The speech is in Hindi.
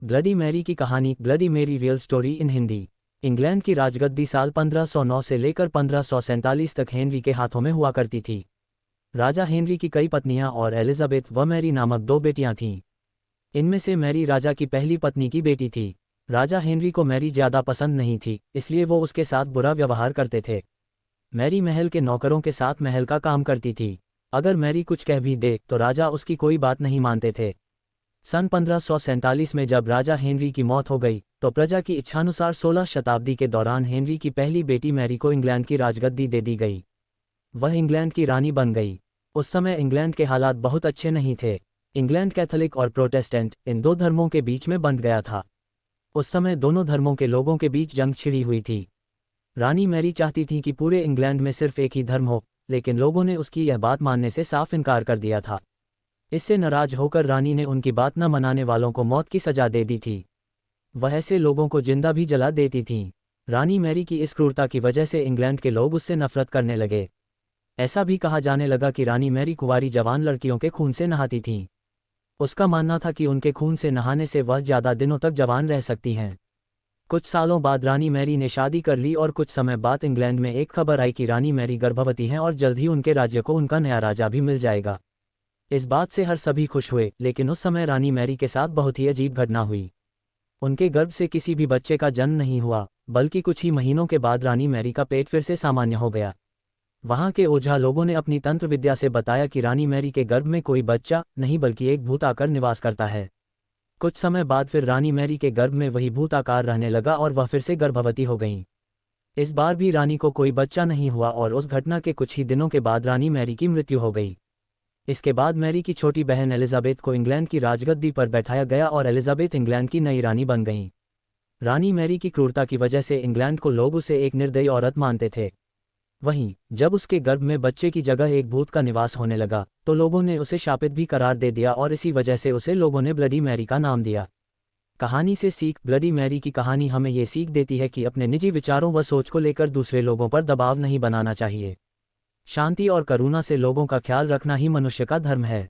ब्लडी मैरी की कहानी। Bloody Mary real story in Hindi. England की राजगद्दी साल 1509 से लेकर 1547 तक हेनरी के हाथों में हुआ करती थी। राजा हेनरी की कई पत्नियां और एलिजाबेथ व मैरी नामक दो बेटियां थीं। इनमें से मैरी राजा की पहली पत्नी की बेटी थी। राजा हेनरी को मैरी ज़्यादा पसंद नहीं थी, इसलिए वो उसके साथ बुरा व्यवहार करते थे। मैरी महल के नौकरों के साथ महल का काम करती थी। अगर मैरी कुछ कह भी दे तो राजा उसकी कोई बात नहीं मानते थे। सन 1547 में जब राजा हेनरी की मौत हो गई तो प्रजा की इच्छानुसार 16 शताब्दी के दौरान हेनरी की पहली बेटी मैरी को इंग्लैंड की राजगद्दी दे दी गई। वह इंग्लैंड की रानी बन गई। उस समय इंग्लैंड के हालात बहुत अच्छे नहीं थे। इंग्लैंड कैथोलिक और प्रोटेस्टेंट इन दो धर्मों के बीच में बंट गया था। उस समय दोनों धर्मों के लोगों के बीच जंग छिड़ी हुई थी। रानी मैरी चाहती थी कि पूरे इंग्लैंड में सिर्फ एक ही धर्म हो, लेकिन लोगों ने उसकी यह बात मानने से साफ इनकार कर दिया था। इससे नाराज होकर रानी ने उनकी बात न मनाने वालों को मौत की सजा दे दी थी। वह ऐसे लोगों को जिंदा भी जला देती थीं। रानी मैरी की इस क्रूरता की वजह से इंग्लैंड के लोग उससे नफरत करने लगे। ऐसा भी कहा जाने लगा कि रानी मैरी कुंवारी जवान लड़कियों के खून से नहाती थीं। उसका मानना था कि उनके खून से नहाने से वह ज़्यादा दिनों तक जवान रह सकती हैं। कुछ सालों बाद रानी मैरी ने शादी कर ली और कुछ समय बाद इंग्लैंड में एक खबर आई कि रानी मैरी गर्भवती हैं और जल्द ही उनके राज्य को उनका नया राजा भी मिल जाएगा। इस बात से हर सभी खुश हुए, लेकिन उस समय रानी मैरी के साथ बहुत ही अजीब घटना हुई। उनके गर्भ से किसी भी बच्चे का जन्म नहीं हुआ, बल्कि कुछ ही महीनों के बाद रानी मैरी का पेट फिर से सामान्य हो गया। वहां के ओझा लोगों ने अपनी तंत्र विद्या से बताया कि रानी मैरी के गर्भ में कोई बच्चा नहीं बल्कि एक भूत आकर निवास करता है। कुछ समय बाद फिर रानी मैरी के गर्भ में वही भूत आकार रहने लगा और वह फिर से गर्भवती हो गईं। इस बार भी रानी को कोई बच्चा नहीं हुआ और उस घटना के कुछ ही दिनों के बाद रानी मैरी की मृत्यु हो गई। इसके बाद मैरी की छोटी बहन एलिजाबेथ को इंग्लैंड की राजगद्दी पर बैठाया गया और एलिजाबेथ इंग्लैंड की नई रानी बन गईं। रानी मैरी की क्रूरता की वजह से इंग्लैंड को लोग उसे एक निर्दयी औरत मानते थे। वहीं जब उसके गर्भ में बच्चे की जगह एक भूत का निवास होने लगा तो लोगों ने उसे शापित भी करार दे दिया और इसी वजह से उसे लोगों ने ब्लडी मैरी का नाम दिया। कहानी से सीख। ब्लडी मैरी की कहानी हमें ये सीख देती है कि अपने निजी विचारों व सोच को लेकर दूसरे लोगों पर दबाव नहीं बनाना चाहिए। शांति और करुणा से लोगों का ख्याल रखना ही मनुष्य का धर्म है।